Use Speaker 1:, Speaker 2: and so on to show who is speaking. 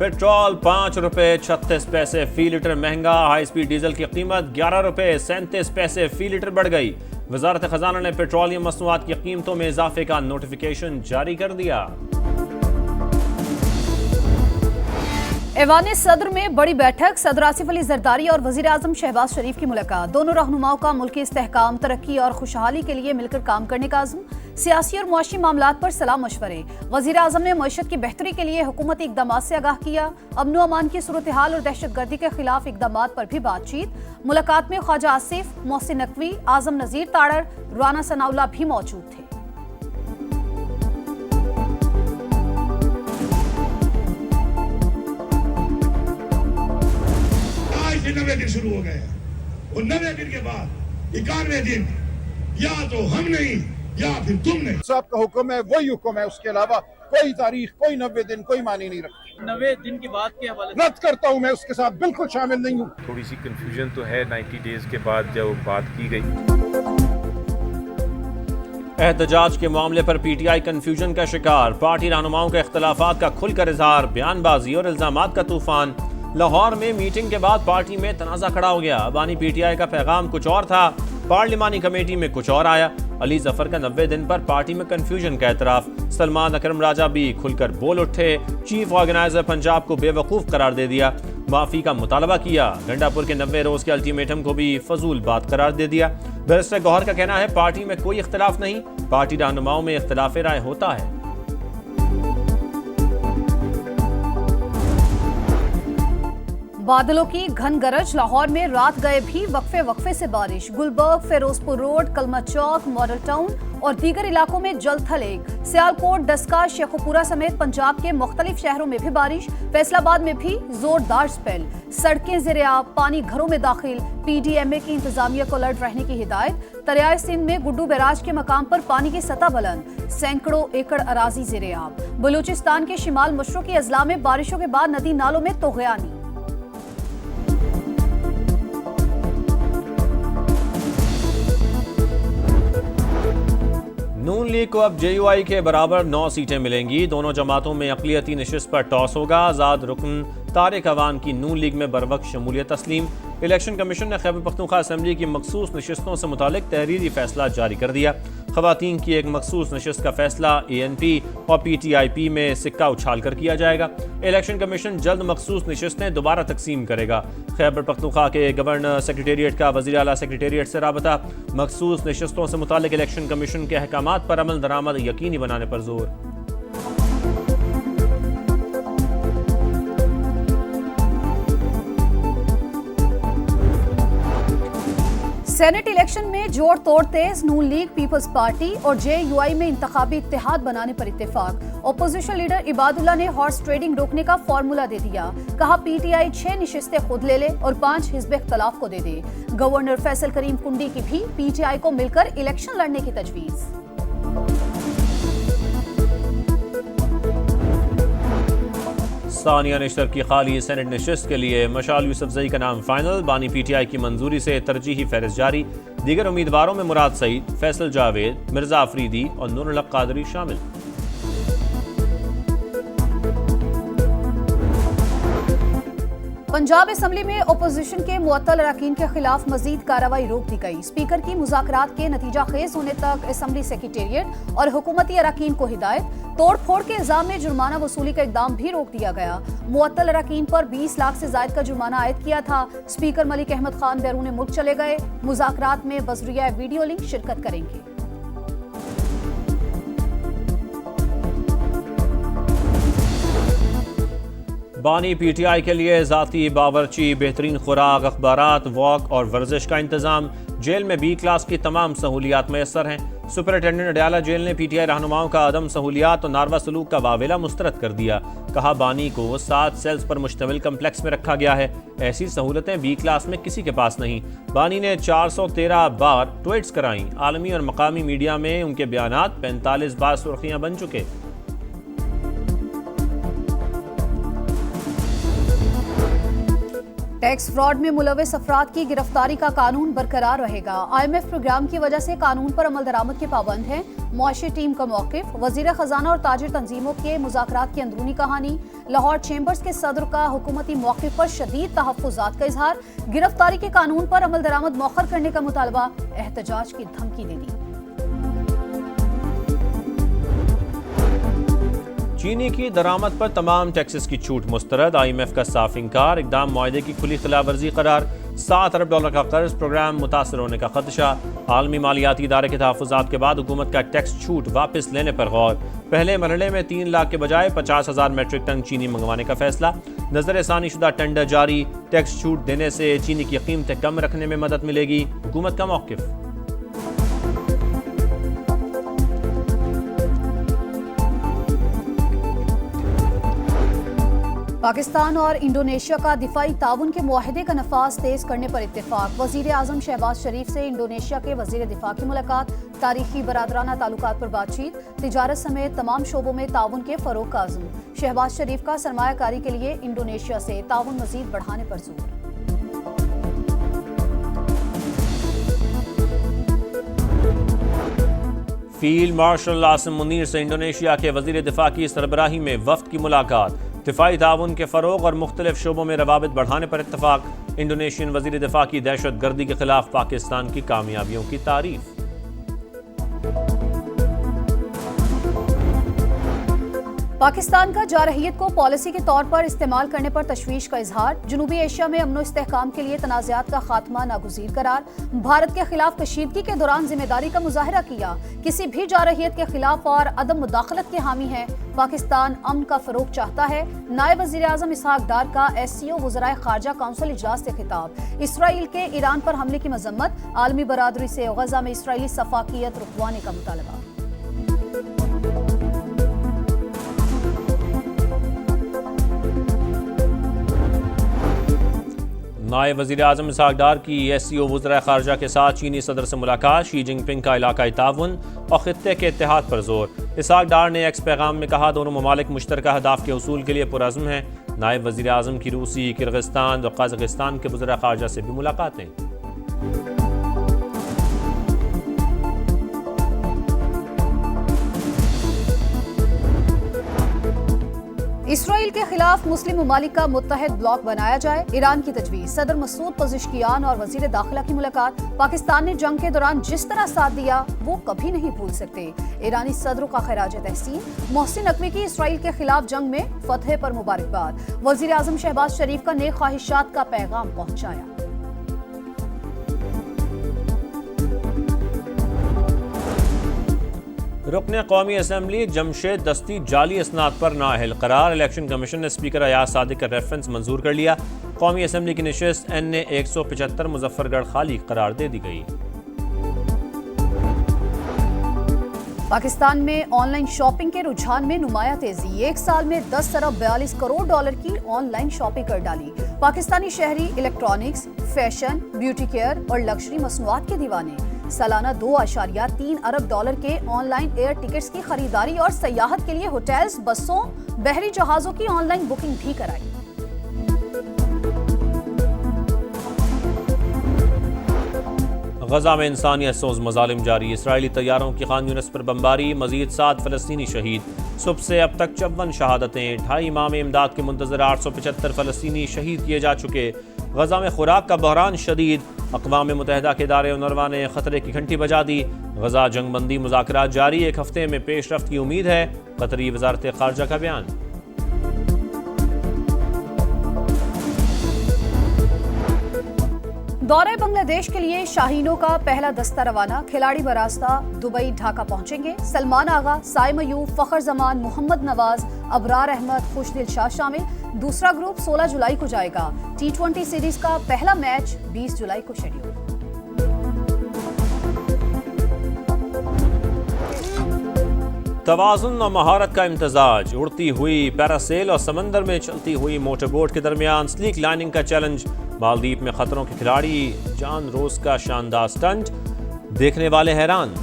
Speaker 1: Petrol 5 रुपए 36 पैसे फी litre महंगा। हाई स्पीड डीजल की कीमत 11 रुपए 37 पैसे फी लीटर बढ़ गई। वजारत खजाना ने पेट्रोलियम मसनूआत की कीमतों में इजाफे का नोटिफिकेशन जारी कर दिया।
Speaker 2: ऐवान सदर में बड़ी बैठक, सदर आसिफ अली जरदारी और वजीर आजम शहबाज शरीफ की मुलाकात। दोनों रहनुमाओं का मुल्की इस्तेहकाम, तरक्की और खुशहाली के लिए मिलकर काम करने का अज़्म। सियासी और मुआशी मामलात पर सलाह मशवरे। वजीर आजम ने मईशत की बेहतरी के लिए हुकूमती इकदामात से आगाह किया। अमन अमान की सूरत हाल और दहशत गर्दी के खिलाफ इकदामात पर भी बातचीत। मुलाकात में ख्वाजा आसिफ, मोहसिन नकवी, आजम नजीर ताड़र, राना सनाउल्लाह भी मौजूद थे।
Speaker 3: आज 90 दिन शुरू हो गए और 90 दिन के बाद 91वें दिन या तो हम नहीं या फिर तुम नहीं।
Speaker 4: साहब का हुक्म है, वही हुक्म है, उसके अलावा कोई तारीख, कोई 90 दिन, कोई मानी नहीं रखती।
Speaker 5: 90 दिन की बात के हवाले
Speaker 4: रद्द करता हूँ, मैं उसके साथ बिल्कुल शामिल नहीं हूँ।
Speaker 6: थोड़ी सी कंफ्यूजन तो है 90 डेज के बाद जब बात की गई।
Speaker 1: एहतजाज के मामले पर पीटीआई कंफ्यूजन का शिकार। पार्टी रहनुमाओं के इख्तलाफात का खुलकर इजहार, बयानबाजी और इल्जामात का तूफान। लाहौर में मीटिंग के बाद पार्टी में तनाजा खड़ा हो गया। बानी पीटीआई का पैगाम कुछ और था, पार्लिमानी कमेटी में कुछ और आया। अली जफर का 90 दिन पर पार्टी में कंफ्यूजन का एतराफ। सलमान अकरम राजा भी खुलकर बोल उठे। चीफ ऑर्गेनाइजर पंजाब को बेवकूफ़ करार दे दिया, माफी का मुतालबा किया। गंडापुर के 90 रोज के अल्टीमेटम को भी फजूल बात करार दे दिया। बैरिस्टर गौहर का कहना है पार्टी में कोई इख्तलाफ नहीं, पार्टी रहनुमाओं में इख्तलाफ राय होता है।
Speaker 2: बादलों की घन गरज। लाहौर में रात गए भी वक्फे वक्फे से बारिश। गुलबर्ग, फिरोजपुर रोड, कलमा चौक, मॉडल टाउन और दीगर इलाकों में जल थलेग। सियालकोट, डस्का, शेखुपुरा समेत पंजाब के मुख्तलिफ शहरों में भी बारिश। फैसलाबाद में भी जोरदार स्पेल। सड़कें ज़ेर-ए-आब, पानी घरों में दाखिल। PDMA की इंतजामिया को अलर्ट रहने की हिदायत। दरियाए सिंध में गुड्डू बैराज के मकाम पर पानी की सतह बुलंद। सैकड़ों एकड़ अराजी ज़ेर-ए-आब। बलूचिस्तान के शिमाल मशरक़ी अजला में बारिशों के बाद नदी नालों में तोग़यानी।
Speaker 1: नून लीग को अब JUI के बराबर 9 सीटें मिलेंगी। दोनों जमातों में अक़लियती नशिस्त पर टॉस होगा। आज़ाद रुकन तारिक अवान की नून लीग में बरवक्त शमूलियत तस्लीम। इलेक्शन कमीशन ने खैबर पख्तूनख्वा असम्बली की मखसूस नशिस्तों से मुतालिक तहरीरी फैसला जारी कर दिया। ख़वातीन की एक मखसूस नशिस्त का फैसला ANP और PTIP में सिक्का उछाल कर किया जाएगा। इलेक्शन कमीशन जल्द मखसूस नशिस्तें दोबारा तकसीम करेगा। खैबर पख्तूनख्वा के गवर्नर सेक्रेटेरिएट का वज़ीर आला सेक्रेटेरिएट से राबता। मखसूस नशिस्तों से मुतालिक इलेक्शन कमीशन के अहकामात पर अमल दरामद यकीनी बनाने पर जोर।
Speaker 2: सेनेट इलेक्शन में जोड़ तोड़ तेज। नून लीग, पीपल्स पार्टी और JUI में इंतखाबी इत्तेहाद बनाने पर इत्तेफाक। अपोजिशन लीडर इबादुल्ला ने हॉर्स ट्रेडिंग रोकने का फॉर्मूला दे दिया। कहा PTI 6 नशिस्तें खुद ले ले और 5 हिज़्ब इख्तलाफ को दे दे। गवर्नर फैसल करीम कुंडी की भी PTI को मिलकर इलेक्शन लड़ने की तजवीज़।
Speaker 1: सानिया निश्तर की खाली सेनेट नशिस्त के लिए मशाल यूसुफजई का नाम फाइनल। बानी PTI की मंजूरी से तरजीही फहरिस्त जारी। दीगर उम्मीदवारों में मुराद सईद, फैसल जावेद, मिर्जा अफरीदी और नूरुल हक कादरी शामिल।
Speaker 2: पंजाब असम्बली में अपोजिशन के मुअत्तल अरकान के खिलाफ मजीद कार्रवाई रोक दी गई। स्पीकर की मुज़ाकरात के नतीजा खेज होने तक असम्बली सेक्रेटेरिएट और हुकूमती अरकान को हिदायत। तोड़ फोड़ के इल्जाम में जुर्माना वसूली का इकदाम भी रोक दिया गया। मुअत्तल अरकान पर 20 लाख से जायद का जुर्माना आयद किया था। स्पीकर मलिक अहमद खान बैरून मुल्क चले गए। मुज़ाकरात में बज़रिया वीडियो लिंक शिरकत करेंगे।
Speaker 1: बानी PTI के लिए ज़ाती बावर्ची, बेहतरीन खुराक, अखबारात, वॉक और वर्जिश का इंतज़ाम। जेल में B क्लास की तमाम सहूलियात मैसर हैं। सुपरिटेंडेंट अडयाला जेल ने PTI रहनुमाओं का अदम सहूलियात और नारवा सलूक का वावेला मुस्तरद कर दिया। कहा बानी को 7 सेल्स पर मुश्तमिल कम्प्लेक्स में रखा गया है। ऐसी सहूलतें B क्लास में किसी के पास नहीं। बानी ने 413 बार ट्वीट्स कराई। आलमी और मकामी मीडिया में उनके बयानात 45 बार सुर्खियां बन चुके।
Speaker 2: टैक्स फ्रॉड में मुलविस अफराद की गिरफ्तारी का कानून बरकरार रहेगा। IMF प्रोग्राम की वजह से कानून पर अमल दरामद के पाबंद हैं। मुआशी टीम का मौक़िफ़, वज़ीर ख़जाना और ताजिर तंजीमों के मुज़ाकरात की अंदरूनी कहानी। लाहौर चैम्बर्स के सदर का हुकूमती मौक़िफ़ पर शदीद तहफ़्फ़ुज़ात का इजहार। गिरफ्तारी के कानून पर अमल दरामद मौखर करने का मुतालबा, एहतजाज की धमकी दे दी।
Speaker 1: चीनी की दरामद पर तमाम टैक्सेस की छूट मुस्तरद, IMF का साफ इंकार। इक़दाम मुआहदे की खुली खिलाफवर्जी करार। $7 अरब का कर्ज प्रोग्राम मुतासर होने का खदशा। आलमी मालियाती इदारे के तहफ़्फ़ुज़ात के बाद हुकूमत का टैक्स छूट वापस लेने पर गौर। पहले मरहले में 3 लाख के बजाय 50,000 मेट्रिक टन चीनी मंगवाने का फैसला। नज़रसानी शुदा टेंडर जारी। टैक्स छूट देने से चीनी की कीमतें कम रखने में मदद मिलेगी, हुकूमत का मौक़िफ़।
Speaker 2: पाकिस्तान और इंडोनेशिया का दिफाई ताउन के मुआहदे का नफाज तेज करने पर इत्तेफाक। वज़ीर आज़म शहबाज शरीफ से इंडोनेशिया के वज़ीर दिफा की मुलाकात। तारीखी बरादराना ताल्लुकात पर बातचीत। तिजारत समेत तमाम शोबों में ताउन के फ़रोग़ का अज़्म। शहबाज शरीफ का सरमायाकारी के लिए इंडोनेशिया से ताउन मज़ीद बढ़ाने पर जोर।
Speaker 1: फील्ड मार्शल आसिम मुनीर से इंडोनेशिया के वज़ीर दिफा की सरबराही में वफ़द की मुलाकात। दिफाई ताउन के फ़रोग़ और मुख्तलिफ शोबों में रवाबित बढ़ाने पर इत्तफ़ाक़। इंडोनेशियन वज़ीर दिफा की दहशत गर्दी के खिलाफ पाकिस्तान की कामयाबियों की तारीफ।
Speaker 2: पाकिस्तान का जारहियत को पॉलिसी के तौर पर इस्तेमाल करने पर तशवीश का इजहार। जनूबी एशिया में अमन व इस्तेहकाम के लिए तनाज़ात का खात्मा नागुज़ीर करार। भारत के खिलाफ कशीदगी के दौरान जिम्मेदारी का मुजाहरा किया। किसी भी जारहियत के खिलाफ और अदम मुदाखलत के हामी है। पाकिस्तान अमन का फ़रोग़ चाहता है। नायब वज़ीर आज़म इसहाक़ डार का SCO वज़राए ख़ारजा काउंसिल इजलास से खिताब। इसराइल के ईरान पर हमले की मज़म्मत। आलमी बरादरी से गज़ा में इसराइली सफ़ाकियत रुकवाने का मुतालबा।
Speaker 1: नायब वज़ीर आज़म इसहाक़ डार की SCO वज़राए ख़ारजा के साथ चीनी सदर से मुलाकात। शी जिनपिंग का इलाकाई ताउन और ख़ित्ते के इत्तेहाद पर जोर। इसहाक़ डार ने एक्स पैगाम में कहा, दोनों ममालिक मुश्तरका अहदाफ के उसूल के लिए पुरअज़्म हैं। नायब वज़ीर आज़म की रूसी, किर्गिस्तान और कज़ाकिस्तान के वज़राए ख़ारजा से भी मुलाकातें।
Speaker 2: इसराइल के खिलाफ मुस्लिम ममालिक का मुत्तहद ब्लॉक बनाया जाए, ईरान की तजवीज़। सदर मसूद पज़िश्कियान और वज़ीर दाखिला की मुलाकात। पाकिस्तान ने जंग के दौरान जिस तरह साथ दिया वो कभी नहीं भूल सकते। ईरानी सदरों का खिराज तहसीन। मोहसिन नकवी की इसराइल के खिलाफ जंग में फतह पर मुबारकबाद। वज़ीर आज़म शहबाज शरीफ का नेक ख्वाहिशात का पैगाम पहुंचाया।
Speaker 1: रुकन कौमी असम्बली जमशेद दस्ती जाली असनाद पर नाअहल करार। इलेक्शन कमीशन ने स्पीकर अयाज सादिक का रेफरेंस मंजूर कर लिया। कौमी असम्बली की नशिस्त NA 175 मुजफ्फरगढ़ खाली करार दे दी गई।
Speaker 2: पाकिस्तान में ऑनलाइन शॉपिंग के रुझान में नुमाया तेजी। एक साल में 10 अरब 42 करोड़ डॉलर की ऑनलाइन शॉपिंग कर डाली। पाकिस्तानी शहरी इलेक्ट्रॉनिक्स, फैशन, ब्यूटी केयर और लग्जरी मसनूआत के दीवाने। सालाना 2.3 अरब डॉलर के ऑनलाइन एयर टिकट्स की खरीदारी और सयाहत के लिए होटल्स, बसों, बहरी जहाजों की ऑनलाइन बुकिंग भी कराई।
Speaker 1: गजा में इंसानियत सोज मजालिम जारी। इसराइली तैयारों की खान यूनिस पर बमबारी। मजीद 7 फ़लस्तीनी शहीद। सुबह से अब तक 54 शहादतें। 2.5 माह में इमदाद के मुंतज़र 875 फ़लस्तीनी शहीद किए जा चुके। गजा में खुराक का बहरान शदीद। अक़वाम मुत्तहिदा के इदारे उनरवा ने ख़तरे की घंटी बजा दी। गजा जंगबंदी मुज़ाकरात जारी। 1 हफ्ते में पेशरफ्त की उम्मीद है। कतरी वज़ारत ख़ारजा का बयान।
Speaker 2: दौरे बांग्लादेश के लिए शाहीनों का पहला दस्ता रवाना। खिलाड़ी बरास्ता दुबई, ढाका पहुंचेंगे। सलमान आगा, साइम अयूब, फ़खर जमान, मोहम्मद नवाज, अबरार अहमद, खुशदिल शाह शामिल। दूसरा ग्रुप 16 जुलाई को जाएगा। T20 सीरीज का पहला मैच 20 जुलाई को शेड्यूल।
Speaker 1: तवाज़ुन और महारत का इम्तजाज। उड़ती हुई पैरासेल और समंदर में चलती हुई मोटरबोट के दरमियान स्लीक लाइनिंग का चैलेंज। मालदीव में खतरों के खिलाड़ी जॉन रोज का शानदार स्टंट। देखने वाले हैरान।